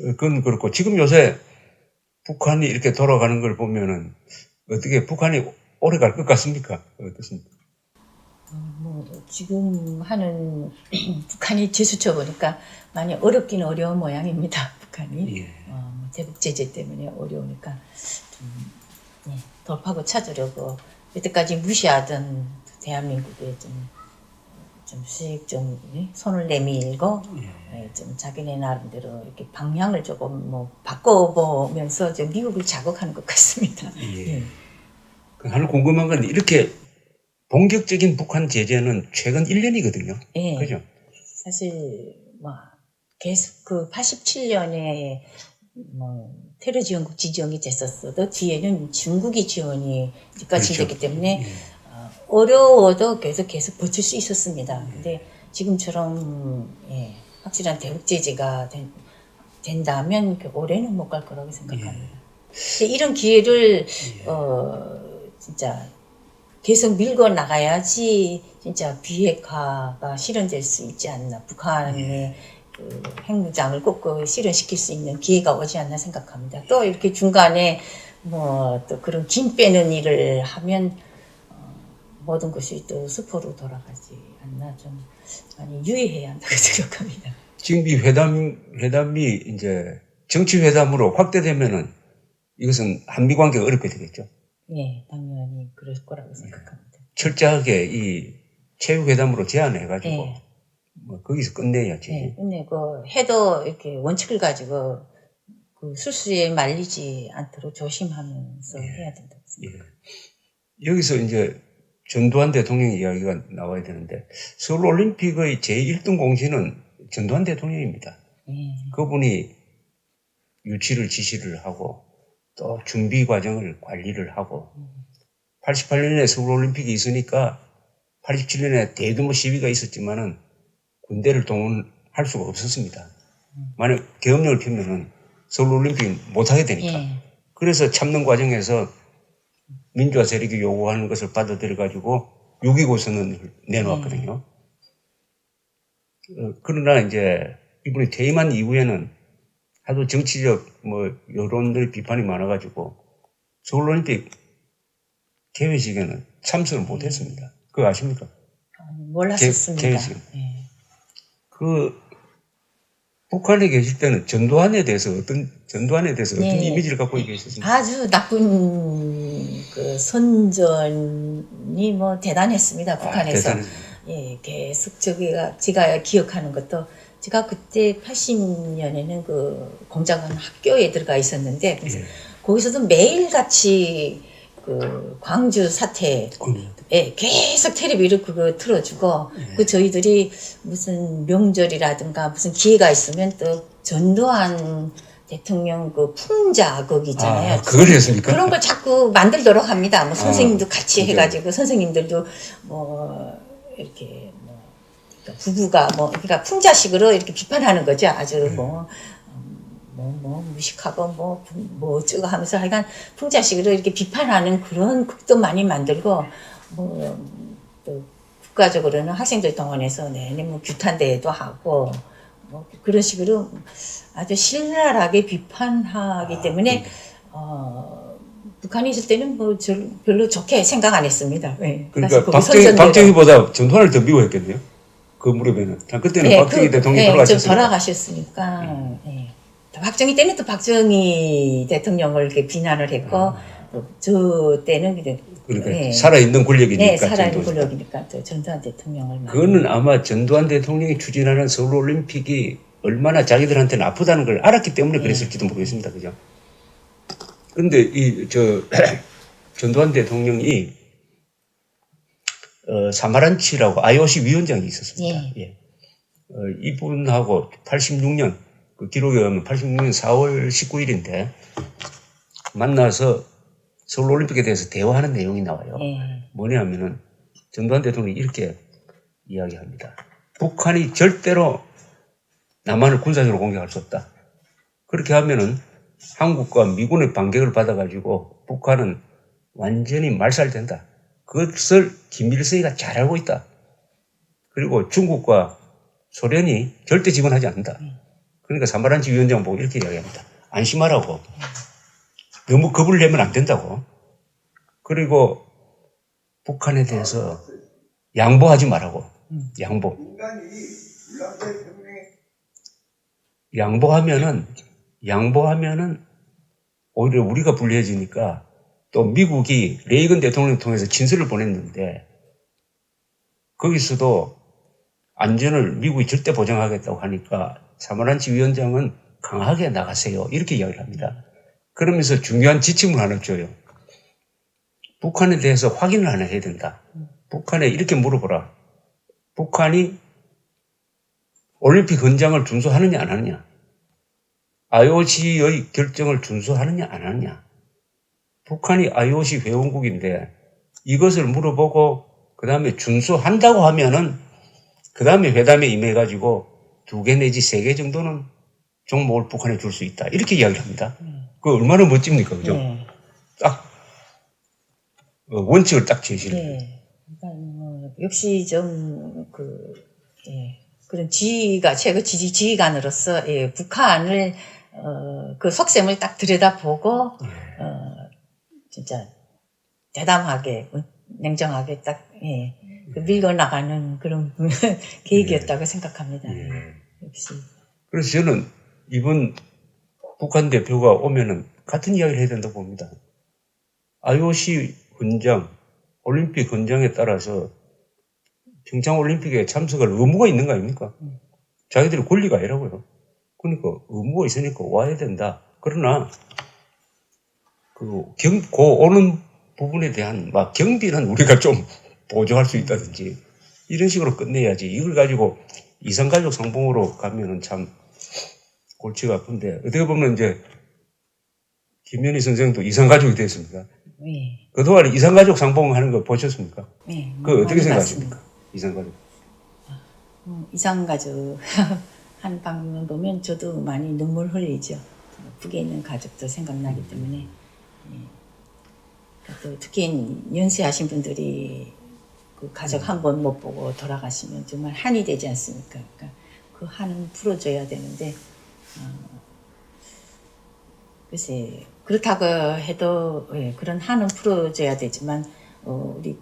그건 그렇고 지금 요새 북한이 이렇게 돌아가는 걸 보면은 어떻게 북한이 오래 갈 것 같습니까? 어떻습니까? 뭐 지금 하는 북한이 제수쳐 보니까 많이 어렵긴 어려운 모양입니다. 북한이 예. 뭐 대북 제재 때문에 어려우니까 좀 돌파구 찾으려고 여태까지 무시하던 대한민국에 좀씩 손을 내밀고 좀 자기네 나름대로 이렇게 방향을 조금 뭐 바꿔보면서 좀 미국을 자극하는 것 같습니다. 예. 하나 궁금한 건 이렇게 본격적인 북한 제재는 최근 1년이거든요. 예. 그죠? 사실 뭐 계속 그 87년에 뭐 테러 지원국 지정이 됐었어도 뒤에는 중국이 지원이 까지 그렇죠. 됐기 때문에 어려워도 계속 버틸 수 있었습니다. 근데 지금처럼 확실한 대북 제재가 된다면 올해는 못 갈 거라고 생각합니다. 근데 이런 기회를 진짜 계속 밀고 나가야지 진짜 비핵화가 실현될 수 있지 않나. 북한의 그 핵무장을 꼭 실현시킬 수 있는 기회가 오지 않나 생각합니다. 또 이렇게 중간에 뭐 또 그런 김 빼는 일을 하면 모든 것이 또 수포로 돌아가지 않나. 좀 많이 유의해야 한다고 생각합니다. 지금 이 회담이 이제 정치 회담으로 확대되면은 이것은 한미 관계가 어렵게 되겠죠. 네, 당연히 그럴 거라고 생각합니다. 철저하게 이 체육회담으로 제한해가지고 네. 뭐 거기서 끝내야지. 네, 끝내고 해도 이렇게 원칙을 가지고 그 술수에 말리지 않도록 조심하면서 해야 된다고 생각합니다. 여기서 이제 전두환 대통령 이야기가 나와야 되는데 서울올림픽의 제1등 공신은 전두환 대통령입니다. 그분이 유치를 지시를 하고 또 준비 과정을 관리를 하고 88년에 서울올림픽이 있으니까 87년에 대규모 시위가 있었지만은 군대를 동원할 수가 없었습니다. 만약 계엄령을 피면은 서울올림픽 못하게 되니까. 그래서 참는 과정에서 민주화 세력이 요구하는 것을 받아들여가지고 6.29 선언을 내놓았거든요. 그러나 이제 이분이 퇴임한 이후에는 하도 정치적 여론들 비판이 많아가지고 서울올림픽 개회식에는 참석을 못했습니다. 그거 아십니까? 몰랐었습니다. 개회식. 북한에 계실 때는 전두환에 대해서 어떤 이미지를 갖고 계셨습니까? 아주 나쁜 그 선전이 뭐 대단했습니다. 북한에서. 계속 제가 기억하는 것도 제가 그때 80년에는 그 공작원 학교에 들어가 있었는데 거기서도 매일같이 그 광주 사태 계속 텔레비를 그거 틀어주고 그 저희들이 무슨 명절이라든가 무슨 기회가 있으면 또 전두환 대통령 그 풍자극 있잖아요. 그걸 했습니까? 그런 걸 자꾸 만들도록 합니다. 뭐 선생님도 같이 해가지고 선생님들도 뭐 이렇게 그러니까 부부가 그러니까 풍자식으로 이렇게 비판하는 거죠. 아주 무식하고 어쩌고 하면서 하여간 풍자식으로 이렇게 비판하는 그런 극도 많이 만들고 또 국가적으로는 학생들 동원해서 내내 규탄대회도 하고 그런 식으로 아주 신랄하게 비판하기 때문에 북한에 있을 때는 별로 좋게 생각 안 했습니다. 그러니까 박정희보다 전두환을 더 미워했겠네요. 그 무렵에는. 그때는 박정희 대통령이 돌아가셨으니까. 박정희 때는 또 박정희 대통령을 이렇게 비난을 했고 저 때는 그러니까 살아있는 권력이니까. 살아있는 권력이니까 또 전두환 대통령을 그거는 아마 전두환 대통령이 추진하는 서울올림픽이 얼마나 자기들한테는 아프다는 걸 알았기 때문에 그랬을지도 모르겠습니다. 그죠? 그런데 전두환 대통령이 사마란치라고 IOC 위원장이 있었습니다. 이분하고 86년 그 기록에 의하면 86년 4월 19일인데 만나서 서울올림픽에 대해서 대화하는 내용이 나와요. 뭐냐면은 전두환 대통령이 이렇게 이야기합니다. 북한이 절대로 남한을 군사적으로 공격할 수 없다. 그렇게 하면은 한국과 미군의 반격을 받아가지고 북한은 완전히 말살된다. 그것을 김일성이가 잘 알고 있다. 그리고 중국과 소련이 절대 지원하지 않는다. 그러니까 사마란치 위원장 보고 이렇게 이야기합니다. 안심하라고. 너무 겁을 내면 안 된다고. 그리고 북한에 대해서 양보하지 말라고. 양보. 양보하면은 오히려 우리가 불리해지니까 또 미국이 레이건 대통령을 통해서 진술을 보냈는데 거기서도 안전을 미국이 절대 보장하겠다고 하니까 사마란치 위원장은 강하게 나가세요. 이렇게 이야기를 합니다. 그러면서 중요한 지침을 하나 줘요. 북한에 대해서 확인을 하나 해야 된다. 북한에 이렇게 물어보라. 북한이 올림픽 헌장을 준수하느냐 안 하느냐. IOC의 결정을 준수하느냐 안 하느냐. 북한이 IOC 회원국인데 이것을 물어보고 그 다음에 준수한다고 하면은 그 다음에 회담에 임해가지고 2개 내지 3개 정도는 종목을 북한에 줄 수 있다. 이렇게 이야기를 합니다. 그 얼마나 멋집니까, 그죠? 딱 원칙을 딱 제시를. 네. 그러니까 역시 좀 그런 지휘가 최고 지휘관으로서 북한을 그 속셈을 딱 들여다보고 진짜 대담하게 냉정하게 딱 그 밀고 나가는 그런 계획이었다고 생각합니다. 역시. 그래서 저는 이번 북한 대표가 오면은 같은 이야기를 해야 된다고 봅니다. IOC 헌장, 올림픽 헌장에 따라서 평창올림픽에 참석할 의무가 있는 거 아닙니까? 자기들의 권리가 아니라고요. 그러니까 의무가 있으니까 와야 된다. 그러나 그 오는 부분에 대한 막 경비는 우리가 좀 보조할 수 있다든지 이런 식으로 끝내야지. 이걸 가지고 이산가족 상봉으로 가면은 참 골치가 아픈데 어떻게 보면 이제 김연희 선생도 이산가족이 됐습니다. 네. 그동안 이산가족 상봉하는 거 보셨습니까? 네. 그 어떻게 생각하십니까? 이산가족. 이산가족 한 방면 보면 저도 많이 눈물 흘리죠. 북에 있는 가족도 생각나기 때문에. 또 특히 연세하신 분들이 그 가족 한 번 못 보고 돌아가시면 정말 한이 되지 않습니까? 그러니까 그 한은 풀어줘야 되는데 글쎄 그렇다고 해도 그런 한은 풀어줘야 되지만 우리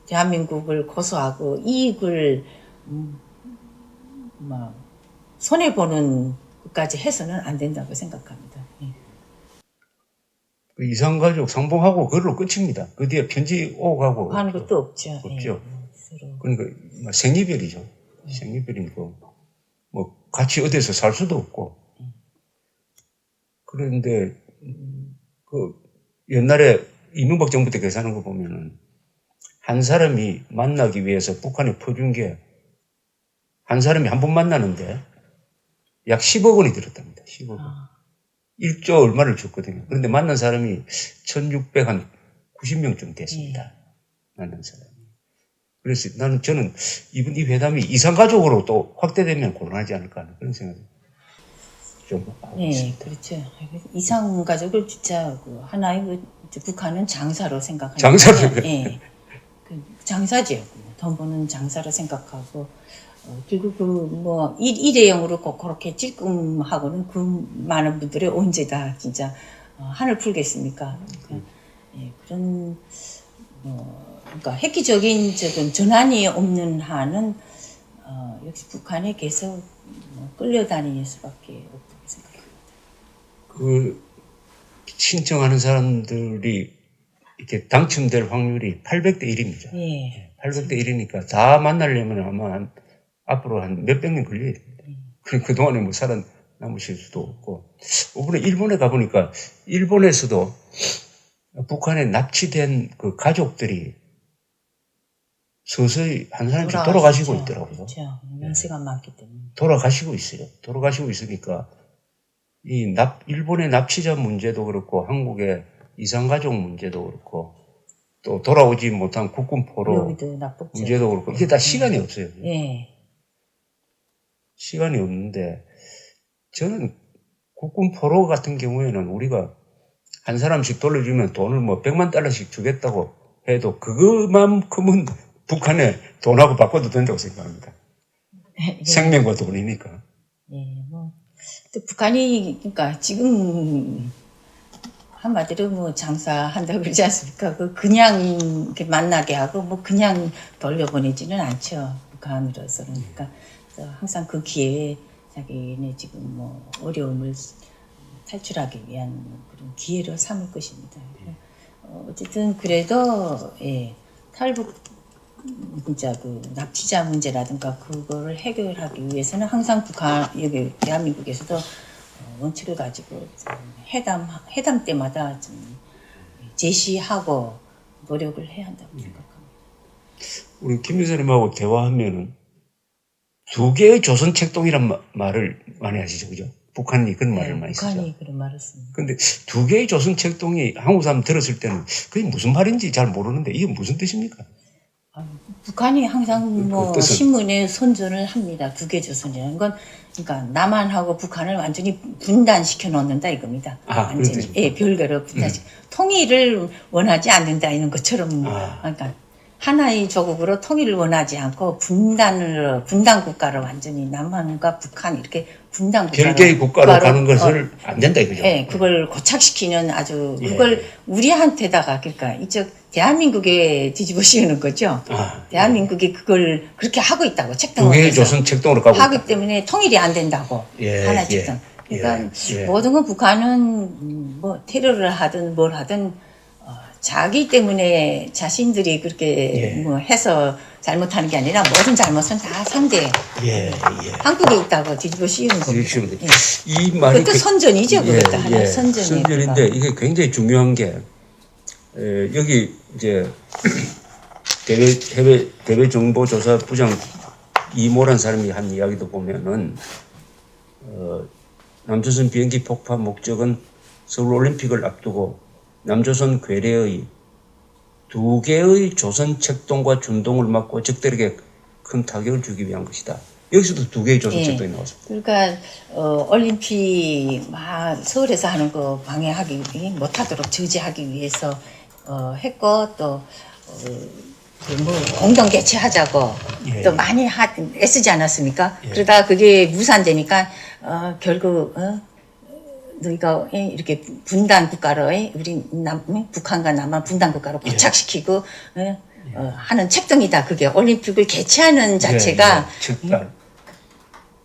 대한민국을 고소하고 이익을 손해 보는 것까지 해서는 안 된다고 생각합니다. 그 이산가족 상봉하고 그걸로 끝입니다. 그 뒤에 편지 오고 가고 하는 것도 없죠. 없죠. 그러니까 생이별이죠. 생이별이고 뭐 같이 어디서 살 수도 없고. 그런데 그 옛날에 이명박 정부 때 계산한 거 보면은 한 사람이 만나기 위해서 북한에 퍼준 게 한 사람이 한 번 만나는데 약 10억 원이 들었답니다. 10억 원. 1조 얼마를 줬거든요. 그런데 만난 사람이 1690명쯤 됐습니다. 만난 사람이. 그래서 저는 이번 이 회담이 이산가족으로 또 확대되면 곤란하지 않을까 하는 그런 생각이 좀 하고 있습니다. 그렇죠. 이산가족을 진짜 하나의 북한은 장사로 생각하니까. 장사로. 장사지요. 돈 버는 장사로 생각하고 그리고 일회용으로 꼭 그렇게 찔끔하고는 그 많은 분들이 언제 다 진짜 한을 풀겠습니까? 그런 그러니까 획기적인 전환이 없는 한은 역시 북한에 계속 끌려다닐 수밖에 없다고 생각합니다. 그 신청하는 사람들이 이렇게 당첨될 확률이 800대 1입니다. 800대 1이니까 다 만나려면 아마 앞으로 한 몇백 년 걸려야 됩니다. 그동안에 뭐 살아남으실 수도 없고. 이번에 일본에 가보니까 일본에서도 북한에 납치된 그 가족들이 서서히 한 사람씩 돌아가시고 있더라고요. 그렇죠. 연세가 많기 때문에. 돌아가시고 있어요. 돌아가시고 있으니까 일본의 납치자 문제도 그렇고 한국의 이산가족 문제도 그렇고 또 돌아오지 못한 국군 포로 문제도 그렇고 이게 다 시간이 없어요. 시간이 없는데 저는 국군 포로 같은 경우에는 우리가 한 사람씩 돌려주면 돈을 뭐 100만 달러씩 주겠다고 해도 그것만큼은 북한에 돈하고 바꿔도 된다고 생각합니다. 생명과 돈이니까. 또 북한이 그러니까 지금 한마디로 뭐 장사한다 그러지 않습니까? 그냥 이렇게 만나게 하고 뭐 그냥 돌려보내지는 않죠. 북한으로서는. 그러니까 그래서 항상 그 기회에 자기네 지금 뭐 어려움을 탈출하기 위한 그런 기회로 삼을 것입니다. 어쨌든 그래도 예, 탈북 진짜 그 납치자 문제라든가 그거를 해결하기 위해서는 항상 북한 여기 대한민국에서도 원칙을 가지고 좀 회담 때마다 좀 제시하고 노력을 해야 한다고 생각합니다. 우리 김 여사님하고 대화하면은 두 개의 조선 책동이란 말을 많이 하시죠, 그죠? 북한이 그런 말을 많이 쓰죠. 북한이 그런 말을 씁니다. 근데 두 개의 조선 책동이 한국 사람 들었을 때는 그게 무슨 말인지 잘 모르는데 이게 무슨 뜻입니까? 북한이 항상 뭐 뜻은? 신문에 선전을 합니다. 두 개 조선이라는 건 그러니까 남한하고 북한을 완전히 분단시켜 놓는다 이겁니다. 완전히 예, 별개로 분단시. 통일을 원하지 않는다 이런 것처럼 그러니까 하나의 조국으로 통일을 원하지 않고 분단 국가로 완전히 남한과 북한 이렇게 분단 국가로 별개의 국가로 가는 것을 안 된다 이거죠. 예, 그걸 고착시키는 아주 그걸 우리한테다가 그러니까 이쪽 대한민국에 뒤집어 씌우는 거죠. 대한민국이 그걸 그렇게 하고 있다고 책동을 두 개의 해서 조선 책동으로 가고 하기 있다. 때문에 통일이 안 된다고 하나 책동. 그러니까 모든 건 북한은 뭐 테러를 하든 뭘 하든 자기 때문에 자신들이 그렇게 뭐 해서 잘못하는 게 아니라 모든 잘못은 다 상대 한국에 있다고 뒤집어 씌우는 겁니다. 이 말이 그것도 선전이죠. 그것도 하나의 선전이에요. 선전인데 이게 굉장히 중요한 게 여기 이제 대외 정보조사부장 이모란 사람이 한 이야기도 보면은 남조선 비행기 폭파 목적은 서울 올림픽을 앞두고 남조선 괴뢰의 두 개의 조선 책동과 준동을 막고 적들에게 큰 타격을 주기 위한 것이다. 여기서도 두 개의 조선 책동이 나왔습니다. 그러니까 올림픽 막 서울에서 하는 거 방해하기 못하도록 저지하기 위해서 했고 또 뭐 공동 개최하자고 또 많이 애쓰지 않았습니까? 그러다 그게 무산되니까 결국 너희가 이렇게 분단 국가로 우리 북한과 남한 분단 국가로 고착시키고 하는 책동이다. 그게 올림픽을 개최하는 자체가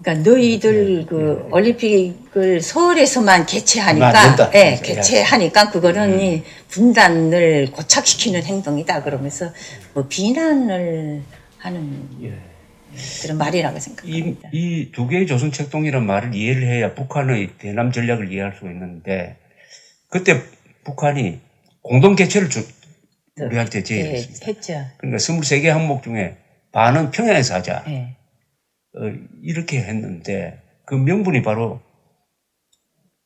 그러니까 너희들 그 올림픽을 서울에서만 개최하니까 개최하니까 그거는 이 분단을 고착시키는 행동이다. 그러면서 뭐 비난을 하는 그런 말이라고 생각합니다. 이 두 개의 조선 책동이라는 말을 이해를 해야 북한의 대남 전략을 이해할 수 있는데 그때 북한이 공동 개최를 우리한테 제의했습니다. 했죠. 그러니까 23개 항목 중에 반은 평양에서 하자. 이렇게 했는데 그 명분이 바로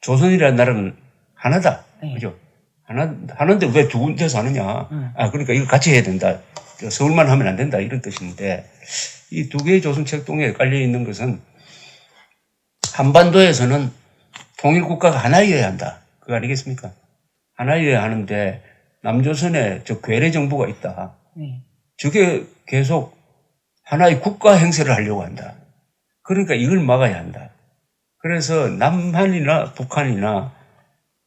조선이라는 나라는 하나다. 그죠? 하나인데 왜 두 군데서 하느냐. 그러니까 이거 같이 해야 된다. 서울만 하면 안 된다. 이런 뜻인데 이 두 개의 조선 책동에 깔려 있는 것은 한반도에서는 통일국가가 하나여야 한다. 그거 아니겠습니까? 하나여야 하는데 남조선에 저 괴뢰 정부가 있다. 저게 계속 하나의 국가 행세를 하려고 한다. 그러니까 이걸 막아야 한다. 그래서 남한이나 북한이나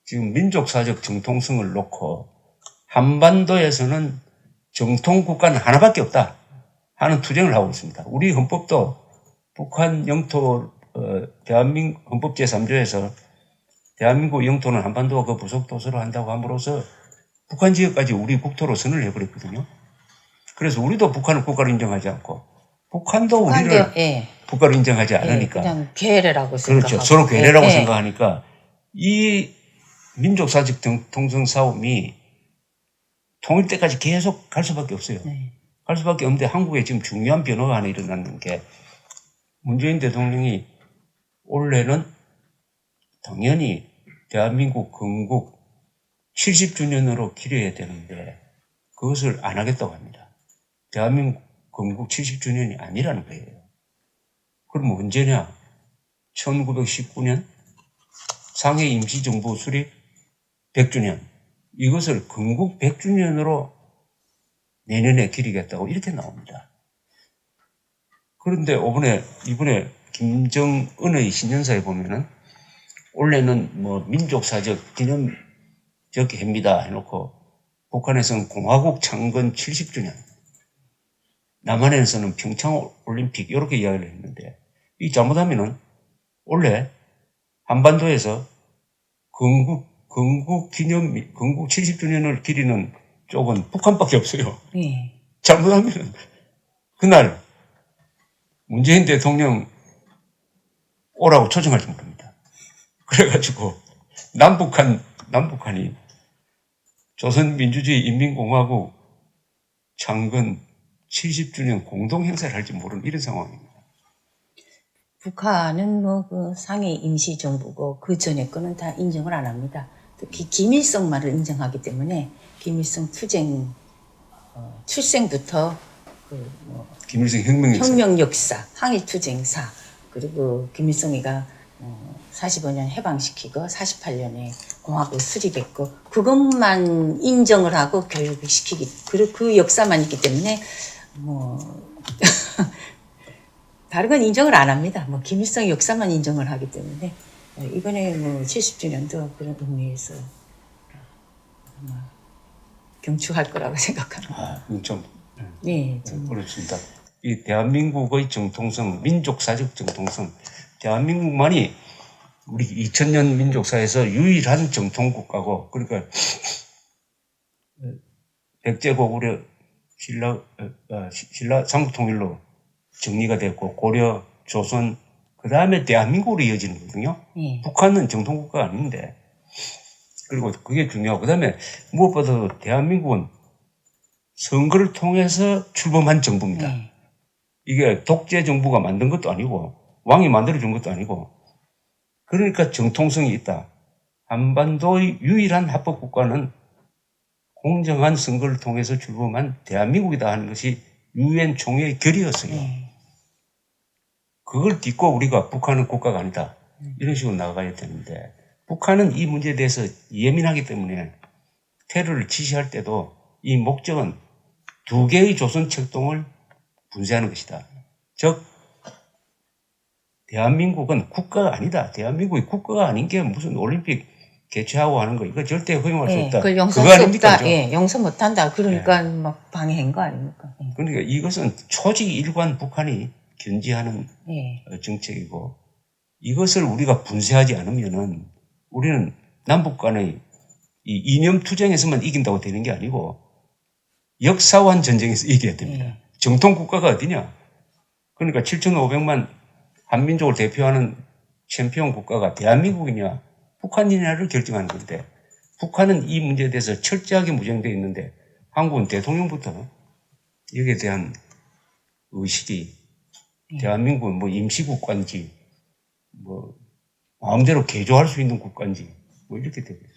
지금 민족사적 정통성을 놓고 한반도에서는 정통국가는 하나밖에 없다 하는 투쟁을 하고 있습니다. 우리 헌법도 북한 영토 대한민국 헌법 제3조에서 대한민국 영토는 한반도와 그 부속 도서로 한다고 함으로써 북한 지역까지 우리 국토로 선을 해버렸거든요. 그래서 우리도 북한을 국가로 인정하지 않고 북한도 우리를 국가로 인정하지 않으니까 그냥 괴뢰라고 생각하고 그렇죠. 서로 괴뢰라고 생각하니까 이 민족사적 정통성 싸움이 통일 때까지 계속 갈 수밖에 없어요. 갈 수밖에 없는데 한국에 지금 중요한 변화가 하나 일어났는 게 문재인 대통령이 올해는 당연히 대한민국 건국 70주년으로 기려야 되는데 그것을 안 하겠다고 합니다. 대한민국 건국 70주년이 아니라는 거예요. 그럼 언제냐? 1919년 상해 임시정부 수립 100주년. 이것을 건국 100주년으로 내년에 기리겠다고 이렇게 나옵니다. 그런데 이번에 김정은의 신년사에 보면은 원래는 뭐 민족사적 기념적 해입니다 해놓고 북한에서는 공화국 창건 70주년, 남한에서는 평창올림픽 이렇게 이야기를 했는데 이 잘못하면은 원래 한반도에서 건국 70주년을 기리는 쪽은 북한밖에 없어요. 네. 잘못하면은 그날 문재인 대통령 오라고 초청할지 모릅니다. 그래가지고 남북한이 조선민주주의인민공화국 창건 70주년 공동행사를 할지 모르는 이런 상황입니다. 북한은 뭐 그 상해 임시정부고 그 전에 거는 다 인정을 안 합니다. 특히 김일성만을 인정하기 때문에 김일성 투쟁 출생부터 김일성 혁명 역사, 항일투쟁사, 그리고 김일성이가 45년 해방시키고 48년에 공화국 수립했고 그것만 인정을 하고 교육을 시키기 그 역사만 있기 때문에 뭐 다른 건 인정을 안 합니다. 뭐 김일성 역사만 인정을 하기 때문에 이번에 뭐 70주년도 그런 의미에서 아마 경축할 거라고 생각합니다. 좀 네, 좀 그렇습니다. 이 대한민국의 정통성, 민족사적 정통성, 대한민국만이 우리 2000년 민족사에서 유일한 정통국가고, 그러니까 백제고구려 신라 삼국통일로 정리가 됐고 고려, 조선, 그 다음에 대한민국으로 이어지는 거거든요. 북한은 정통국가가 아닌데, 그리고 그게 중요하고, 그 다음에 무엇보다도 대한민국은 선거를 통해서 출범한 정부입니다. 이게 독재 정부가 만든 것도 아니고 왕이 만들어준 것도 아니고, 그러니까 정통성이 있다. 한반도의 유일한 합법국가는 공정한 선거를 통해서 출범한 대한민국이다 하는 것이 유엔 총회의 결의였어요. 그걸 딛고 우리가 북한은 국가가 아니다, 이런 식으로 나가야 되는데, 북한은 이 문제에 대해서 예민하기 때문에 테러를 지시할 때도 이 목적은 두 개의 조선 책동을 분쇄하는 것이다. 즉 대한민국은 국가가 아니다. 대한민국이 국가가 아닌 게 무슨 올림픽 개최하고 하는 거, 이거 절대 허용할 수 없다. 그걸 용서할 수 없다. 용서 못한다. 그러니까 막 방해한 거 아닙니까? 그러니까 이것은 초직 일관 북한이 견지하는 정책이고, 이것을 우리가 분쇄하지 않으면은 우리는 남북 간의 이 이념 투쟁에서만 이긴다고 되는 게 아니고 역사관 전쟁에서 이겨야 됩니다. 정통 국가가 어디냐? 그러니까 7,500만 한민족을 대표하는 챔피언 국가가 대한민국이냐 북한이냐를 결정하는 건데, 북한은 이 문제에 대해서 철저하게 무장되어 있는데 한국은 대통령부터 여기에 대한 의식이 대한민국은 뭐 임시국가인지 뭐 마음대로 개조할 수 있는 국가인지 뭐 이렇게 되고 있어요.